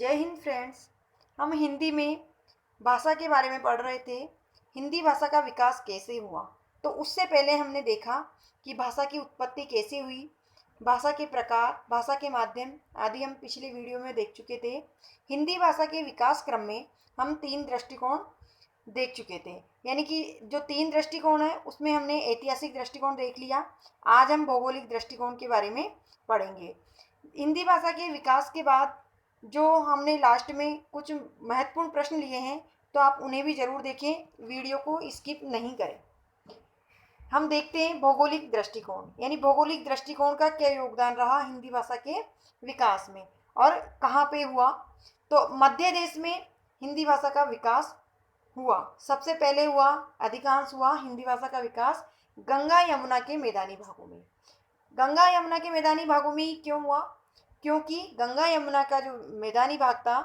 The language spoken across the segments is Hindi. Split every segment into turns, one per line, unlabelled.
जय हिंद फ्रेंड्स। हम हिंदी में भाषा के बारे में पढ़ रहे थे। हिंदी भाषा का विकास कैसे हुआ, तो उससे पहले हमने देखा कि भाषा की उत्पत्ति कैसे हुई, भाषा के प्रकार, भाषा के माध्यम आदि हम पिछले वीडियो में देख चुके थे। हिंदी भाषा के विकास क्रम में हम 3 दृष्टिकोण देख चुके थे। यानी कि जो 3 दृष्टिकोण है उसमें हमने ऐतिहासिक दृष्टिकोण देख लिया। आज हम भौगोलिक दृष्टिकोण के बारे में पढ़ेंगे। हिंदी भाषा के विकास के बाद जो हमने लास्ट में कुछ महत्वपूर्ण प्रश्न लिए हैं, तो आप उन्हें भी ज़रूर देखें, वीडियो को स्किप नहीं करें। हम देखते हैं भौगोलिक दृष्टिकोण, यानी भौगोलिक दृष्टिकोण का क्या योगदान रहा हिंदी भाषा के विकास में और कहाँ पे हुआ। तो मध्य देश में हिंदी भाषा का विकास हुआ, सबसे पहले हुआ, अधिकांश हुआ हिंदी भाषा का विकास गंगा यमुना के मैदानी भागों में। गंगा यमुना के मैदानी भागों में ही क्यों हुआ? क्योंकि गंगा यमुना का जो मैदानी भाग था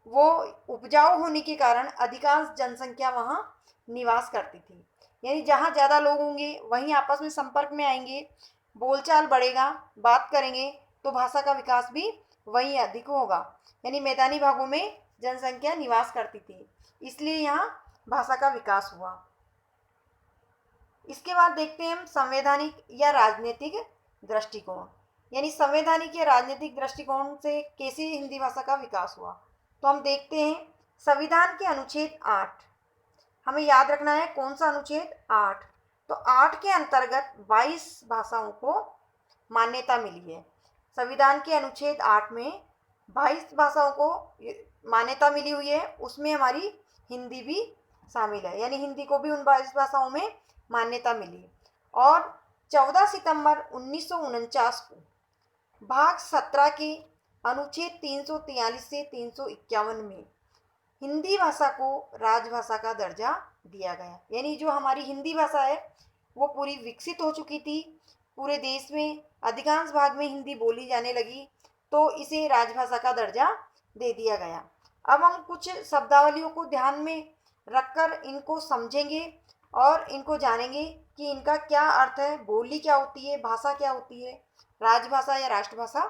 वो उपजाऊ होने के कारण अधिकांश जनसंख्या वहाँ निवास करती थी। यानी जहाँ ज़्यादा लोग होंगे वहीं आपस में संपर्क में आएंगे, बोलचाल बढ़ेगा, बात करेंगे, तो भाषा का विकास भी वहीं अधिक होगा। यानी मैदानी भागों में जनसंख्या निवास करती थी, इसलिए यहाँ भाषा का विकास हुआ। इसके बाद देखते हैं हम संवैधानिक या राजनीतिक दृष्टिकोण, यानी संवैधानिक या राजनीतिक दृष्टिकोण से कैसे हिंदी भाषा का विकास हुआ। तो हम देखते हैं संविधान के अनुच्छेद 8, हमें याद रखना है कौन सा अनुच्छेद 8। तो 8 के अंतर्गत 22 भाषाओं को मान्यता मिली है। संविधान के अनुच्छेद 8 में 22 भाषाओं को मान्यता मिली हुई है, उसमें हमारी हिंदी भी शामिल है, यानी हिंदी को भी उन 22 भाषाओं में मान्यता मिली। और 14 सितंबर 1949 को भाग 17 के अनुच्छेद 343 से 351 में हिंदी भाषा को राजभाषा का दर्जा दिया गया। यानी जो हमारी हिंदी भाषा है वो पूरी विकसित हो चुकी थी, पूरे देश में अधिकांश भाग में हिंदी बोली जाने लगी, तो इसे राजभाषा का दर्जा दे दिया गया। अब हम कुछ शब्दावलियों को ध्यान में रखकर इनको समझेंगे और इनको जानेंगे कि इनका क्या अर्थ है, बोली क्या होती है, भाषा क्या होती है, राजभाषा या राष्ट्रभाषा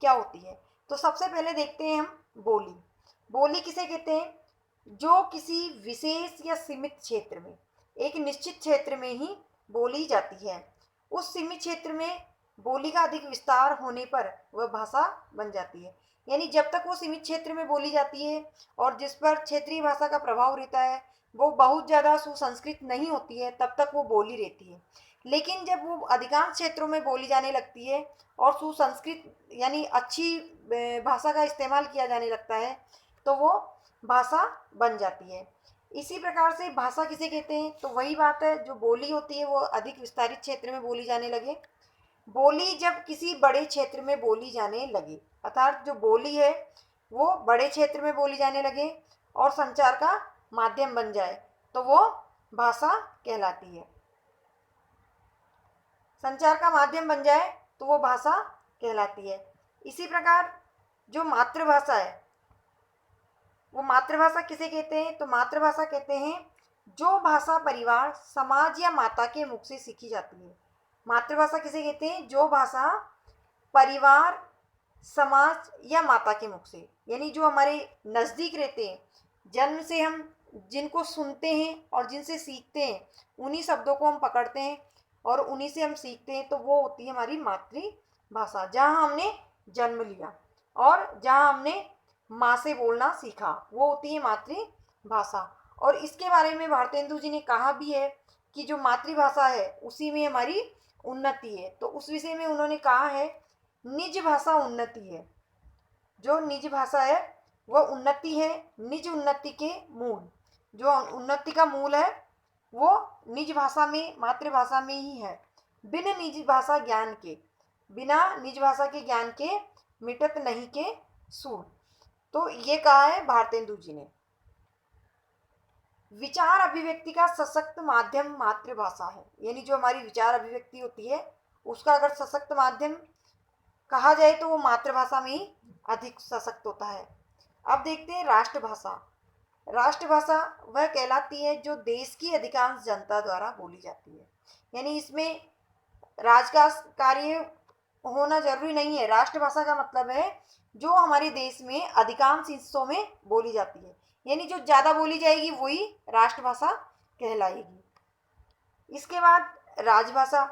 क्या होती है। तो सबसे पहले देखते हैं हम बोली। बोली किसे कहते हैं? जो किसी विशेष या सीमित क्षेत्र में, एक निश्चित क्षेत्र में ही बोली जाती है। उस सीमित क्षेत्र में बोली का अधिक विस्तार होने पर वह भाषा बन जाती है। यानी जब तक वो सीमित क्षेत्र में बोली जाती है और जिस पर क्षेत्रीय भाषा का प्रभाव रहता है वो बहुत ज़्यादा सुसंस्कृत नहीं होती है, तब तक वो बोली रहती है। लेकिन जब वो अधिकांश क्षेत्रों में बोली जाने लगती है और सुसंस्कृत यानी अच्छी भाषा का इस्तेमाल किया जाने लगता है, तो वो भाषा बन जाती है। इसी प्रकार से भाषा किसे कहते हैं? तो वही बात है, जो बोली होती है वो अधिक विस्तारित क्षेत्र में बोली जाने लगे। बोली जब किसी बड़े क्षेत्र में बोली जाने लगे, अर्थात जो बोली है वो बड़े क्षेत्र में बोली जाने लगे और संचार का माध्यम बन जाए, तो वो भाषा कहलाती है। संचार का माध्यम बन जाए तो वो भाषा कहलाती है। इसी प्रकार जो मातृभाषा है, वो मातृभाषा किसे कहते हैं? तो मातृभाषा कहते हैं जो भाषा परिवार, समाज या माता के मुख से सीखी जाती है। मातृभाषा किसे कहते हैं? जो भाषा परिवार, समाज या माता के मुख से, यानी जो हमारे नज़दीक रहते हैं, जन्म से हम जिनको सुनते हैं और जिनसे सीखते हैं, उन्हीं शब्दों को हम पकड़ते हैं और उन्हीं से हम सीखते हैं, तो वो होती है हमारी मातृभाषा, जहाँ हमने जन्म लिया और जहाँ हमने माँ से बोलना सीखा, वो होती है मातृभाषा। और इसके बारे में भारतेंदु जी ने कहा भी है कि जो मातृभाषा है उसी में हमारी उन्नति है। तो उस विषय में उन्होंने कहा है निज भाषा उन्नति है। जो निज भाषा है वह उन्नति है, निज उन्नति के मूल, जो उन्नति का मूल है वो निज भाषा में, मातृभाषा में ही है। बिन निज भाषा ज्ञान के, बिना निज भाषा के ज्ञान के मिटत नहीं के सूर। तो ये कहा है भारतेंदु जी ने। विचार अभिव्यक्ति का सशक्त माध्यम मातृभाषा है, यानी जो हमारी विचार अभिव्यक्ति होती है उसका अगर सशक्त माध्यम कहा जाए तो वो मातृभाषा में ही अधिक सशक्त होता है। अब देखते हैं राष्ट्रभाषा। राष्ट्रभाषा वह कहलाती है जो देश की अधिकांश जनता द्वारा बोली जाती है, यानी इसमें राज का कार्य होना जरूरी नहीं है। राष्ट्रभाषा का मतलब है जो हमारे देश में अधिकांश हिस्सों में बोली जाती है, यानी जो ज़्यादा बोली जाएगी वही राष्ट्रभाषा कहलाएगी। इसके बाद राजभाषा।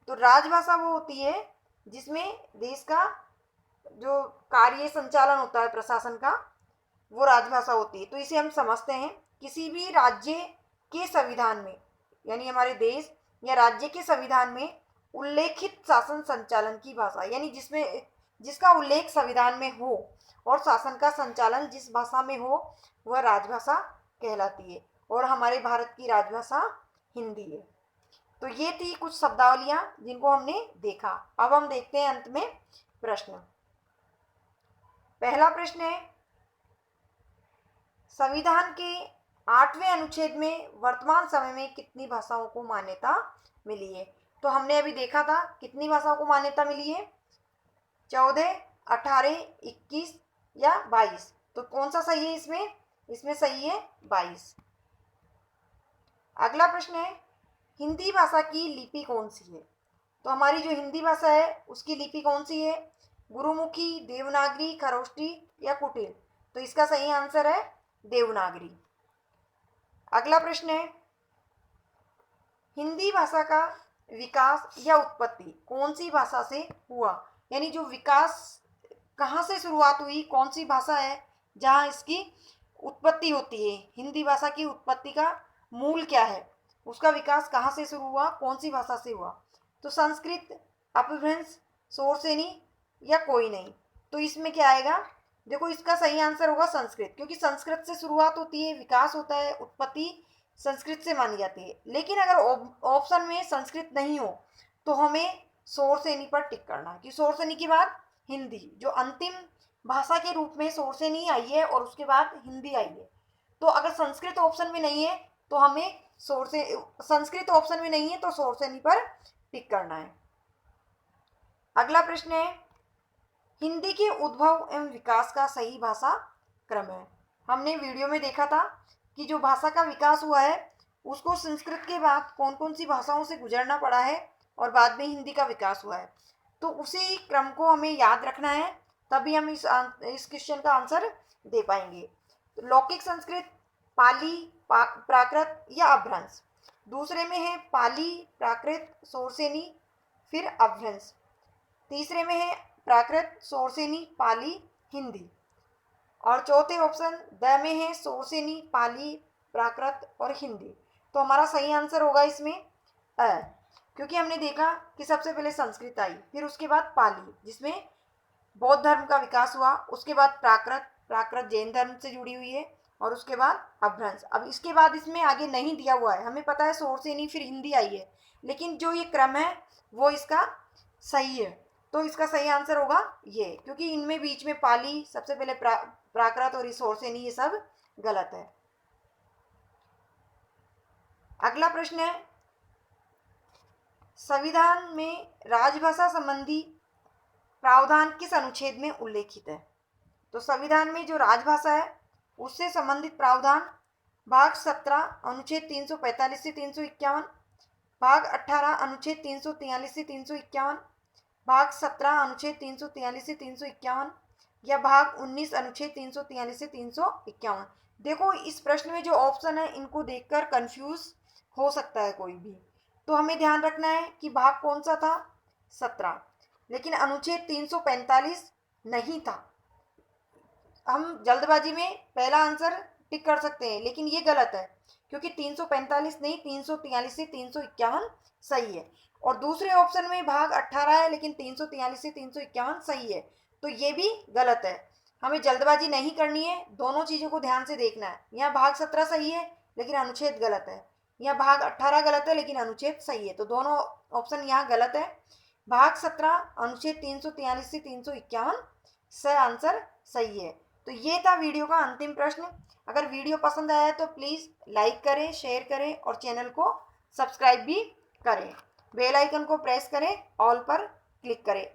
तो राजभाषा वो होती है जिसमें देश का जो कार्य संचालन होता है प्रशासन का, वो राजभाषा होती है। तो इसे हम समझते हैं किसी भी राज्य के संविधान में, यानी हमारे देश या राज्य के संविधान में उल्लेखित शासन संचालन की भाषा, यानी जिसमें जिसका उल्लेख संविधान में हो और शासन का संचालन जिस भाषा में हो वह राजभाषा कहलाती है। और हमारे भारत की राजभाषा हिंदी है। तो ये थी कुछ शब्दावलियां जिनको हमने देखा। अब हम देखते हैं अंत में प्रश्न। पहला प्रश्न है, संविधान के 8वें अनुच्छेद में वर्तमान समय में कितनी भाषाओं को मान्यता मिली है? तो हमने अभी देखा था कितनी भाषाओं को मान्यता मिली है, 14, 18, 21 या 22। तो कौन सा सही है इसमें? इसमें सही है 22। अगला प्रश्न है, हिंदी भाषा की लिपि कौन सी है? तो हमारी जो हिंदी भाषा है उसकी लिपि कौन सी है? गुरुमुखी, देवनागरी, खरोष्टी या कुटिल? तो इसका सही आंसर है देवनागरी। अगला प्रश्न है, हिंदी भाषा का विकास या उत्पत्ति कौन सी भाषा से हुआ? यानी जो विकास कहाँ से शुरुआत हुई, कौन सी भाषा है जहाँ इसकी उत्पत्ति होती है? हिंदी भाषा की उत्पत्ति का मूल क्या है, उसका विकास कहाँ से शुरू हुआ, कौन सी भाषा से हुआ? तो संस्कृत, अपभ्रंश, शोरसेनी या कोई नहीं? तो इसमें क्या आएगा? देखो इसका सही आंसर होगा संस्कृत, क्योंकि संस्कृत से शुरुआत होती है, विकास होता है, उत्पत्ति संस्कृत से मानी जाती है। लेकिन अगर ऑप्शन में संस्कृत नहीं हो तो हमें शोरसेनी पर टिक करना है कि शोरसेनी के बाद हिंदी, जो अंतिम भाषा के रूप में शोरसेनी आई है और उसके बाद हिंदी आई है। तो अगर संस्कृत ऑप्शन में नहीं है तो हमें संस्कृत ऑप्शन में नहीं है तो शोरसेनी पर टिक करना है। अगला प्रश्न है, हिंदी के उद्भव एवं विकास का सही भाषा क्रम है? हमने वीडियो में देखा था कि जो भाषा का विकास हुआ है उसको संस्कृत के बाद कौन कौन सी भाषाओं से गुजरना पड़ा है और बाद में हिंदी का विकास हुआ है। तो उसी क्रम को हमें याद रखना है, तभी हम इस क्वेश्चन का आंसर दे पाएंगे। तो लौकिक संस्कृत, पाली, प्राकृत या अपभ्रंश? दूसरे में है पाली, प्राकृत, शोरसेनी फिर अपभ्रंश। तीसरे में है प्राकृत, शोरसेनी, पाली, हिंदी। और चौथे ऑप्शन द में है शोरसेनी, पाली, प्राकृत और हिंदी। तो हमारा सही आंसर होगा इसमें अ, क्योंकि हमने देखा कि सबसे पहले संस्कृत आई, फिर उसके बाद पाली जिसमें बौद्ध धर्म का विकास हुआ, उसके बाद प्राकृत जैन धर्म से जुड़ी हुई है और उसके बाद अपभ्रंश। अब इसके बाद इसमें आगे नहीं दिया हुआ है, हमें पता है शोरसेनी फिर हिंदी आई है, लेकिन जो ये क्रम है वो इसका सही है। तो इसका सही आंसर होगा ये, क्योंकि इनमें बीच में पाली, सबसे पहले प्राकृत और शोरसेनी, ये सब गलत है। अगला प्रश्न है, संविधान में राजभाषा संबंधी प्रावधान किस अनुच्छेद में उल्लेखित है? तो संविधान में जो राजभाषा है उससे संबंधित प्रावधान भाग 17 अनुच्छेद 345 से 351, भाग 18 अनुच्छेद 343 से 351, भाग 17 अनुच्छेद 343 से 351 या भाग 19 अनुच्छेद 343 से 351। देखो इस प्रश्न में जो ऑप्शन है इनको देखकर कंफ्यूज हो सकता है कोई भी, तो हमें ध्यान रखना है कि भाग कौन सा था, 17, लेकिन अनुच्छेद 345 नहीं था। हम जल्दबाजी में पहला आंसर टिक कर सकते हैं, लेकिन ये गलत है क्योंकि 345 नहीं, 343 से 351 सही है। और दूसरे ऑप्शन में भाग 18 है लेकिन 343 से 351 सही है, तो ये भी गलत है। हमें जल्दबाजी नहीं करनी है, दोनों चीज़ों को ध्यान से देखना है। यहाँ भाग 17 सही है लेकिन अनुच्छेद गलत है, यहाँ भाग 18 गलत है लेकिन अनुच्छेद सही है, तो दोनों ऑप्शन यहाँ गलत है। भाग 17 अनुच्छेद 343 से 351 से आंसर सही है। तो ये था वीडियो का अंतिम प्रश्न। अगर वीडियो पसंद आया तो प्लीज़ लाइक करें, शेयर करें और चैनल को सब्सक्राइब भी करें। बेल आइकन को प्रेस करें, ऑल पर क्लिक करें।